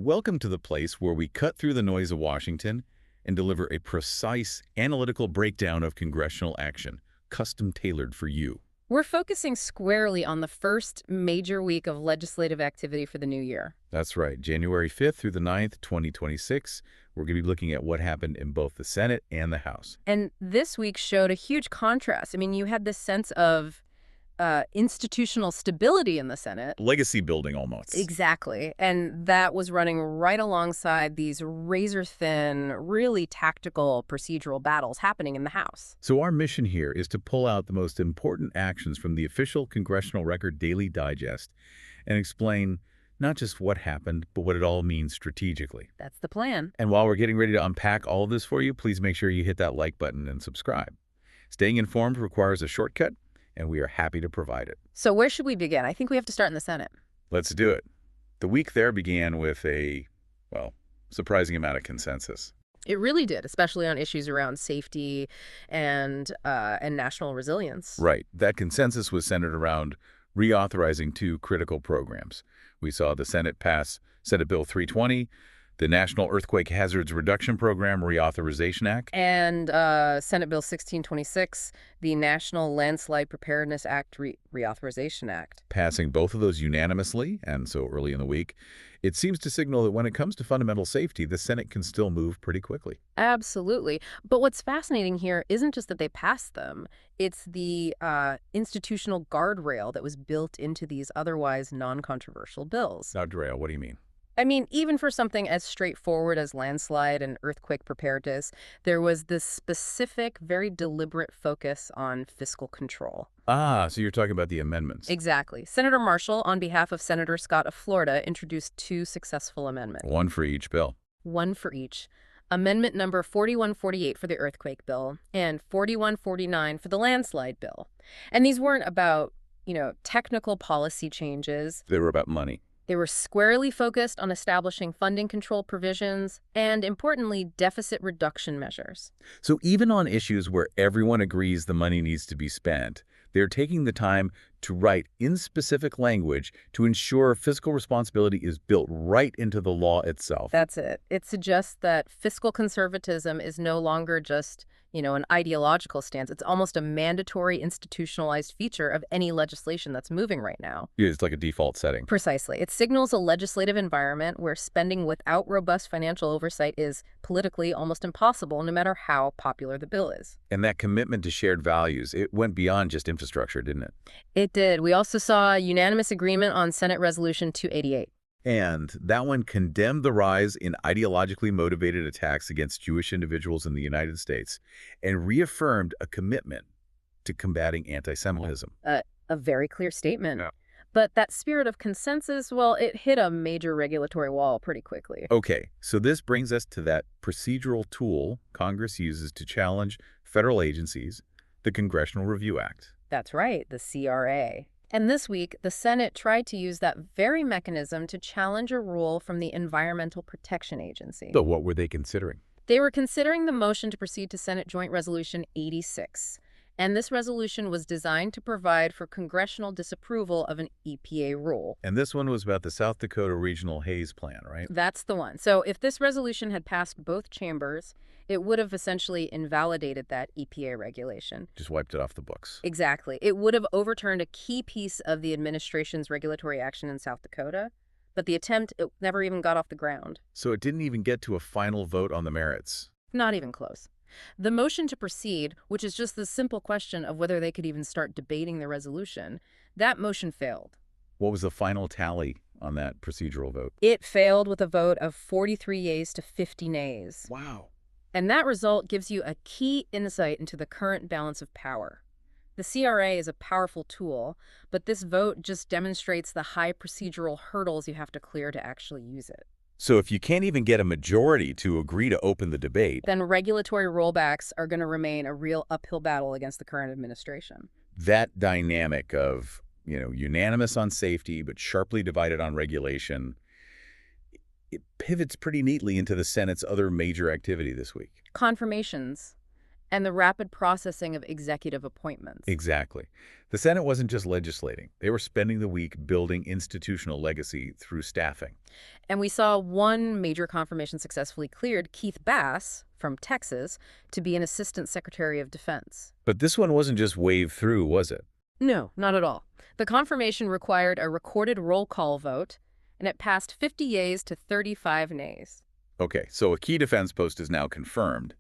Welcome to the place where we cut through the noise of Washington and deliver a precise, analytical breakdown of congressional action, custom-tailored for you. We're focusing squarely on the first major week of legislative activity for the new year. That's right, January 5th through the 9th, 2026. We're going to be looking at what happened in both the Senate and the House. And this week showed a huge contrast. I mean, you had this sense of institutional stability in the Senate. Legacy building, almost. Exactly. And that was running right alongside these razor-thin, really tactical procedural battles happening in the House. So our mission here is to pull out the most important actions from the official Congressional Record Daily Digest and explain not just what happened, but what it all means strategically. That's the plan. And while we're getting ready to unpack all of this for you, please make sure you hit that like button and subscribe. Staying informed requires a shortcut, and we are happy to provide it. So where should we begin? I think we have to start in the Senate. Let's do it. The week there began with a, well, surprising amount of consensus. It really did, especially on issues around safety and national resilience. Right. That consensus was centered around reauthorizing two critical programs. We saw the Senate pass Senate Bill 320, the National Earthquake Hazards Reduction Program Reauthorization Act. And Senate Bill 1626, the National Landslide Preparedness Act Reauthorization Act. Passing both of those unanimously, and so early in the week, it seems to signal that when it comes to fundamental safety, the Senate can still move pretty quickly. Absolutely. But what's fascinating here isn't just that they passed them. It's the institutional guardrail that was built into these otherwise non-controversial bills. Guardrail, what do you mean? I mean, even for something as straightforward as landslide and earthquake preparedness, there was this specific, very deliberate focus on fiscal control. Ah, so you're talking about the amendments. Exactly. Senator Marshall, on behalf of Senator Scott of Florida, introduced two successful amendments. One for each bill. One for each. Amendment number 4148 for the earthquake bill and 4149 for the landslide bill. And these weren't about, technical policy changes. They were about money. They were squarely focused on establishing funding control provisions and, importantly, deficit reduction measures. So even on issues where everyone agrees the money needs to be spent, they're taking the time to write in specific language to ensure fiscal responsibility is built right into the law itself. That's it. It suggests that fiscal conservatism is no longer just, an ideological stance. It's almost a mandatory institutionalized feature of any legislation that's moving right now. Yeah, it's like a default setting. Precisely. It signals a legislative environment where spending without robust financial oversight is politically almost impossible, no matter how popular the bill is. And that commitment to shared values, it went beyond just infrastructure, didn't it? It did. We also saw unanimous agreement on Senate Resolution 288. And that one condemned the rise in ideologically motivated attacks against Jewish individuals in the United States and reaffirmed a commitment to combating anti-Semitism. A very clear statement. Yeah. But that spirit of consensus, well, it hit a major regulatory wall pretty quickly. Okay, so this brings us to that procedural tool Congress uses to challenge federal agencies, the Congressional Review Act. That's right, the CRA. And this week, the Senate tried to use that very mechanism to challenge a rule from the Environmental Protection Agency. So what were they considering? They were considering the motion to proceed to Senate Joint Resolution 86. And this resolution was designed to provide for congressional disapproval of an EPA rule. And this one was about the South Dakota Regional Haze Plan, right? That's the one. So if this resolution had passed both chambers, it would have essentially invalidated that EPA regulation. Just wiped it off the books. Exactly. It would have overturned a key piece of the administration's regulatory action in South Dakota, but the attempt, it never even got off the ground. So it didn't even get to a final vote on the merits. Not even close. The motion to proceed, which is just the simple question of whether they could even start debating the resolution, that motion failed. What was the final tally on that procedural vote? It failed with a vote of 43 yeas to 50 nays. Wow. And that result gives you a key insight into the current balance of power. The CRA is a powerful tool, but this vote just demonstrates the high procedural hurdles you have to clear to actually use it. So if you can't even get a majority to agree to open the debate, then regulatory rollbacks are going to remain a real uphill battle against the current administration. that dynamic of, unanimous on safety but sharply divided on regulation, it pivots pretty neatly into the Senate's other major activity this week. Confirmations. And the rapid processing of executive appointments. Exactly. The Senate wasn't just legislating. They were spending the week building institutional legacy through staffing. And we saw one major confirmation successfully cleared Keith Bass from Texas to be an Assistant Secretary of Defense. But this one wasn't just waved through, was it? No, not at all. The confirmation required a recorded roll call vote, and it passed 50 yeas to 35 nays. Okay, so a key defense post is now confirmed,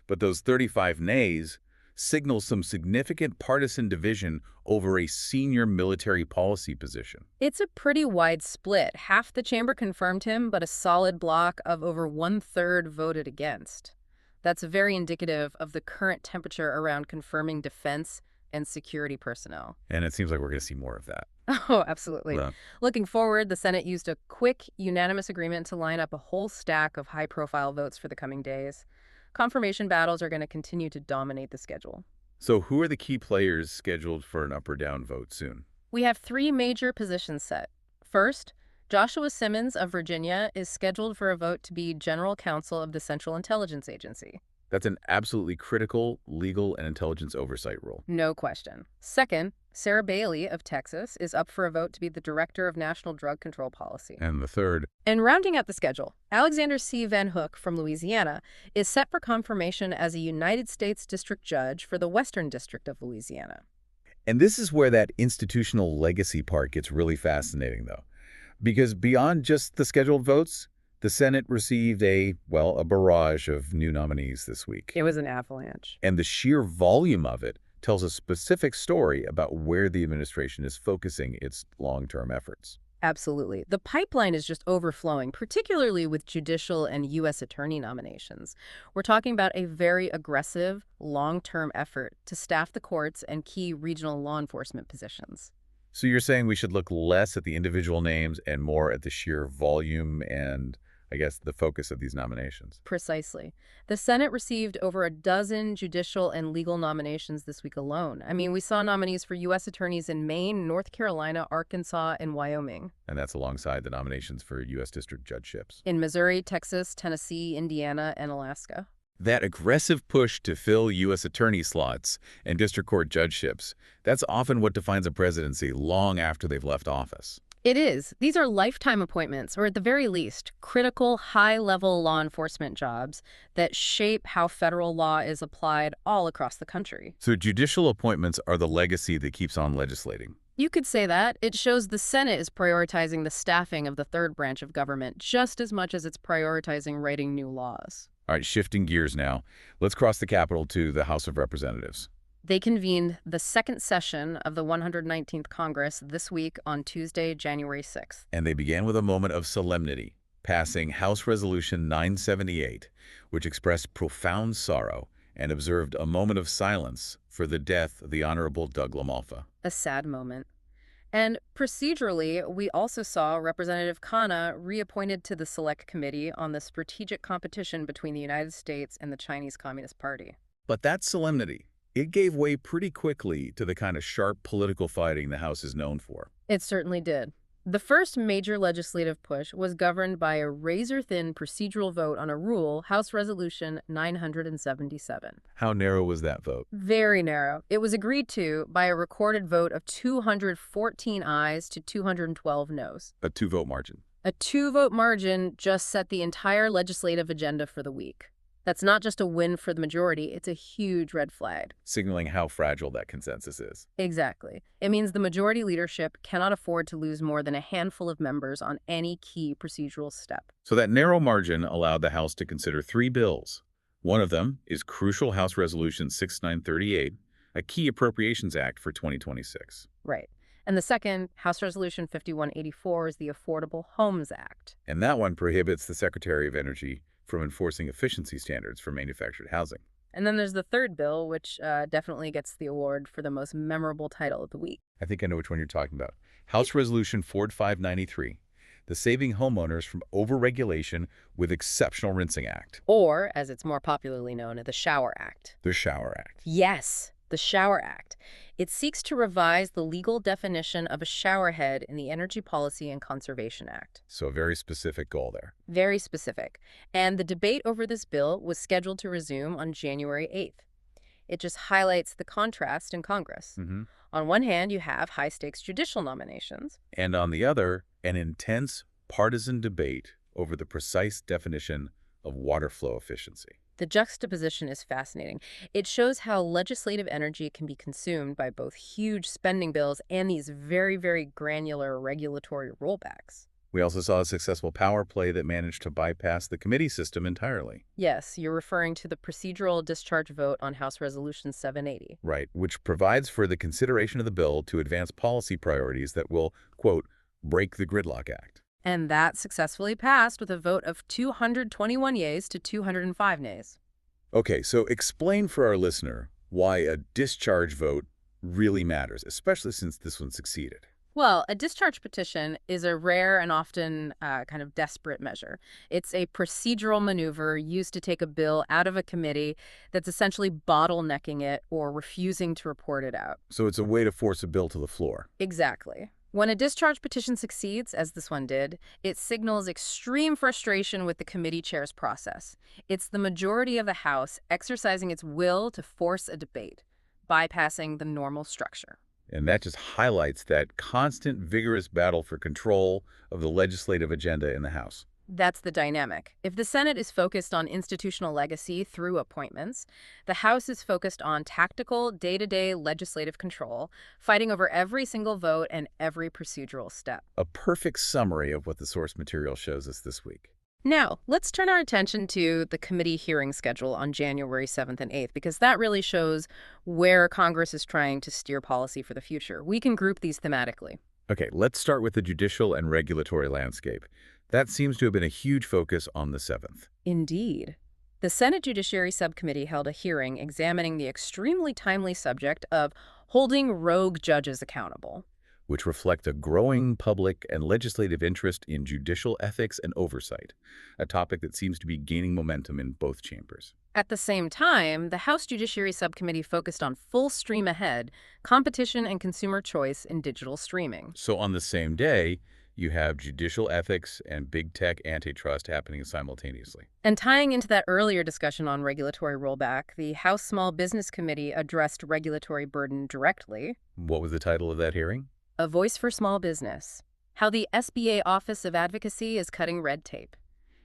but those 35 nays signal some significant partisan division over a senior military policy position. It's a pretty wide split. Half the chamber confirmed him, but a solid block of over one-third voted against. That's very indicative of the current temperature around confirming defense and security personnel. And it seems like we're going to see more of that. Oh, absolutely. Yeah. Looking forward, the Senate used a quick, unanimous agreement to line up a whole stack of high-profile votes for the coming days. Confirmation battles are going to continue to dominate the schedule. So who are the key players scheduled for an up or down vote soon? We have three major positions set. First, Joshua Simmons of Virginia is scheduled for a vote to be General Counsel of the Central Intelligence Agency. That's an absolutely critical legal and intelligence oversight role. No question. Second, Sarah Bailey of Texas is up for a vote to be the Director of National Drug Control Policy. And the third, And rounding out the schedule, Alexander C. Van Hook from Louisiana is set for confirmation as a United States District Judge for the Western District of Louisiana. and this is where that institutional legacy part gets really fascinating, though. Because beyond just the scheduled votes, the Senate received a barrage of new nominees this week. It was an avalanche. And the sheer volume of it tells a specific story about where the administration is focusing its long-term efforts. Absolutely. The pipeline is just overflowing, particularly with judicial and U.S. attorney nominations. We're talking about a very aggressive, long-term effort to staff the courts and key regional law enforcement positions. So you're saying we should look less at the individual names and more at the sheer volume and, I guess, the focus of these nominations. Precisely. The Senate received over a dozen judicial and legal nominations this week alone. I mean, we saw nominees for U.S. attorneys in Maine, North Carolina, Arkansas, and Wyoming. And that's alongside the nominations for U.S. district judgeships. In Missouri, Texas, Tennessee, Indiana, and Alaska. That aggressive push to fill U.S. attorney slots and district court judgeships, that's often what defines a presidency long after they've left office. It is. These are lifetime appointments, or at the very least, critical, high-level law enforcement jobs that shape how federal law is applied all across the country. So judicial appointments are the legacy that keeps on legislating. You could say that. It shows the Senate is prioritizing the staffing of the third branch of government just as much as it's prioritizing writing new laws. All right, shifting gears now. Let's cross the Capitol to the House of Representatives. They convened the second session of the 119th Congress this week on Tuesday, January 6th. And they began with a moment of solemnity, passing House Resolution 978, which expressed profound sorrow and observed a moment of silence for the death of the Honorable Doug LaMalfa. A sad moment. And procedurally, we also saw Representative Khanna reappointed to the Select Committee on the strategic competition between the United States and the Chinese Communist Party. But that solemnity, it gave way pretty quickly to the kind of sharp political fighting the House is known for. It certainly did. The first major legislative push was governed by a razor-thin procedural vote on a rule, House Resolution 977. How narrow was that vote? Very narrow. It was agreed to by a recorded vote of 214 ayes to 212 noes. A two-vote margin. A two-vote margin just set the entire legislative agenda for the week. That's not just a win for the majority, it's a huge red flag. Signaling how fragile that consensus is. Exactly. It means the majority leadership cannot afford to lose more than a handful of members on any key procedural step. So that narrow margin allowed the House to consider three bills. One of them is crucial House Resolution 6938, a key appropriations act for 2026. Right. And the second, House Resolution 5184, is the Affordable Homes Act. And that one prohibits the Secretary of Energy from enforcing efficiency standards for manufactured housing. And then there's the third bill, which definitely gets the award for the most memorable title of the week. I think I know which one you're talking about. House Resolution 4593, the Saving Homeowners from Overregulation with Exceptional Rinsing Act. Or, as it's more popularly known, the Shower Act. The Shower Act. Yes, the Shower Act. It seeks to revise the legal definition of a showerhead in the Energy Policy and Conservation Act. So a very specific goal there. Very specific. And the debate over this bill was scheduled to resume on January 8th. It just highlights the contrast in Congress. Hmm. On one hand, you have high-stakes judicial nominations. And on the other, an intense partisan debate over the precise definition of water flow efficiency. The juxtaposition is fascinating. It shows how legislative energy can be consumed by both huge spending bills and these very, very granular regulatory rollbacks. We also saw a successful power play that managed to bypass the committee system entirely. Yes, you're referring to the procedural discharge vote on House Resolution 780. Right, which provides for the consideration of the bill to advance policy priorities that will, quote, break the Gridlock Act. And that successfully passed with a vote of 221 yeas to 205 nays. Okay, so explain for our listener why a discharge vote really matters, especially since this one succeeded. Well, a discharge petition is a rare and often kind of desperate measure. It's a procedural maneuver used to take a bill out of a committee that's essentially bottlenecking it or refusing to report it out. So it's a way to force a bill to the floor. Exactly. When a discharge petition succeeds, as this one did, it signals extreme frustration with the committee chair's process. It's the majority of the House exercising its will to force a debate, bypassing the normal structure. And that just highlights that constant, vigorous battle for control of the legislative agenda in the House. That's the dynamic. If the Senate is focused on institutional legacy through appointments, the House is focused on tactical, day-to-day legislative control, fighting over every single vote and every procedural step. A perfect summary of what the source material shows us this week. Now, let's turn our attention to the committee hearing schedule on January 7th and 8th, because that really shows where Congress is trying to steer policy for the future. We can group these thematically. Okay, let's start with the judicial and regulatory landscape. That seems to have been a huge focus on the 7th. Indeed. The Senate Judiciary Subcommittee held a hearing examining the extremely timely subject of holding rogue judges accountable. Which reflect a growing public and legislative interest in judicial ethics and oversight, a topic that seems to be gaining momentum in both chambers. At the same time, the House Judiciary Subcommittee focused on full stream ahead, competition and consumer choice in digital streaming. So on the same day, you have judicial ethics and big tech antitrust happening simultaneously. And tying into that earlier discussion on regulatory rollback, the House Small Business Committee addressed regulatory burden directly. What was the title of that hearing? A Voice for Small Business: How the SBA Office of Advocacy is Cutting Red Tape.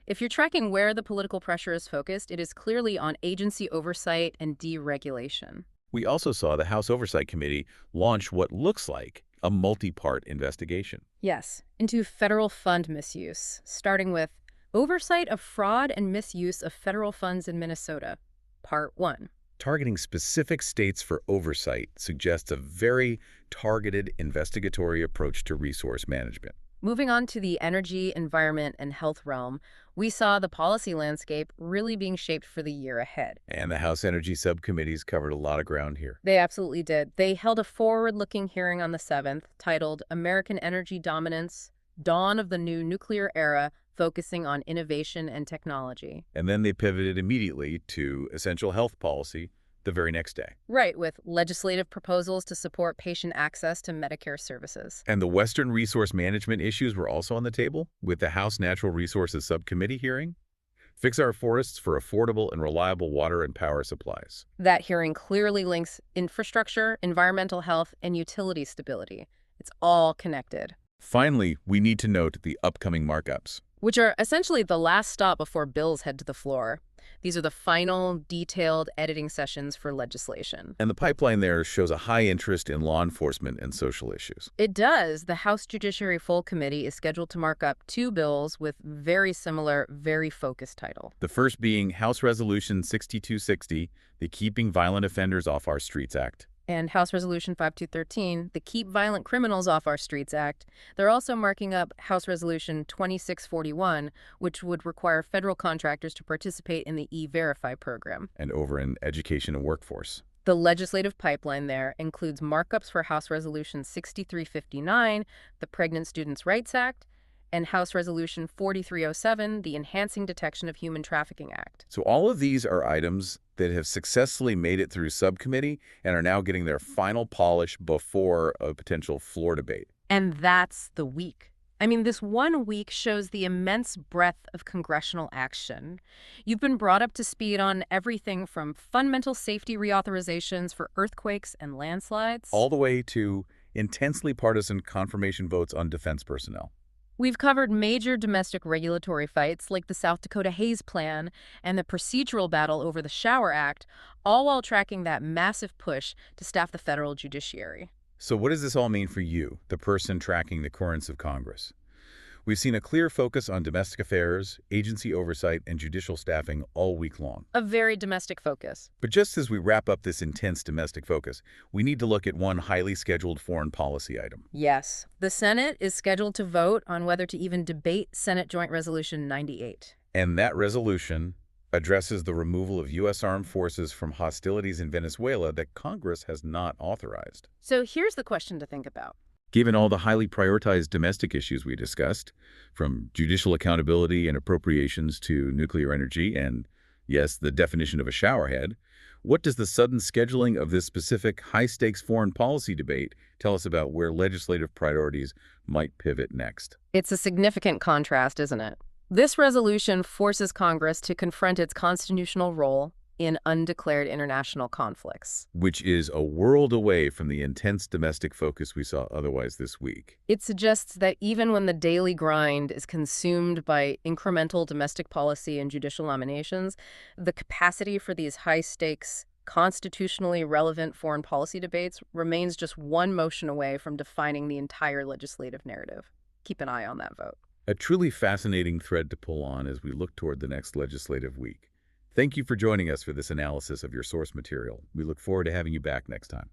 If you're tracking where the political pressure is focused, it is clearly on agency oversight and deregulation. We also saw the House Oversight Committee launch what looks like a multi-part investigation. Yes, into federal fund misuse, starting with Oversight of Fraud and Misuse of Federal Funds in Minnesota, Part 1. Targeting specific states for oversight suggests a very targeted investigatory approach to resource management. Moving on to the energy, environment, and health realm, we saw the policy landscape really being shaped for the year ahead. And the House Energy Subcommittees covered a lot of ground here. They absolutely did. They held a forward-looking hearing on the 7th titled American Energy Dominance, Dawn of the New Nuclear Era, focusing on innovation and technology. And then they pivoted immediately to essential health policy the very next day. Right, with legislative proposals to support patient access to Medicare services. And the Western resource management issues were also on the table, with the House Natural Resources Subcommittee hearing. Fix our forests for affordable and reliable water and power supplies. That hearing clearly links infrastructure, environmental health, and utility stability. It's all connected. Finally, we need to note the upcoming markups, which are essentially the last stop before bills head to the floor. These are the final, detailed editing sessions for legislation. And the pipeline there shows a high interest in law enforcement and social issues. It does. The House Judiciary Full Committee is scheduled to mark up 2 bills with very similar, very focused title. The first being House Resolution 6260, the Keeping Violent Offenders Off Our Streets Act. And House Resolution 5213, the Keep Violent Criminals Off Our Streets Act. They're also marking up House Resolution 2641, which would require federal contractors to participate in the E-Verify program. And over in education and workforce. The legislative pipeline there includes markups for House Resolution 6359, the Pregnant Students' Rights Act, and House Resolution 4307, the Enhancing Detection of Human Trafficking Act. So all of these are items that have successfully made it through subcommittee and are now getting their final polish before a potential floor debate. And that's the week. I mean, this 1 week shows the immense breadth of congressional action. You've been brought up to speed on everything from fundamental safety reauthorizations for earthquakes and landslides. All the way to intensely partisan confirmation votes on defense personnel. We've covered major domestic regulatory fights like the South Dakota Haze Plan and the procedural battle over the Shower Act, all while tracking that massive push to staff the federal judiciary. So what does this all mean for you, the person tracking the currents of Congress? We've seen a clear focus on domestic affairs, agency oversight, and judicial staffing all week long. A very domestic focus. But just as we wrap up this intense domestic focus, we need to look at one highly scheduled foreign policy item. Yes, the Senate is scheduled to vote on whether to even debate Senate Joint Resolution 98. And that resolution addresses the removal of U.S. armed forces from hostilities in Venezuela that Congress has not authorized. So here's the question to think about. Given all the highly prioritized domestic issues we discussed, from judicial accountability and appropriations to nuclear energy and, yes, the definition of a showerhead, what does the sudden scheduling of this specific high-stakes foreign policy debate tell us about where legislative priorities might pivot next? It's a significant contrast, isn't it? This resolution forces Congress to confront its constitutional role in undeclared international conflicts. Which is a world away from the intense domestic focus we saw otherwise this week. It suggests that even when the daily grind is consumed by incremental domestic policy and judicial nominations, the capacity for these high-stakes, constitutionally relevant foreign policy debates remains just one motion away from defining the entire legislative narrative. Keep an eye on that vote. A truly fascinating thread to pull on as we look toward the next legislative week. Thank you for joining us for this analysis of your source material. We look forward to having you back next time.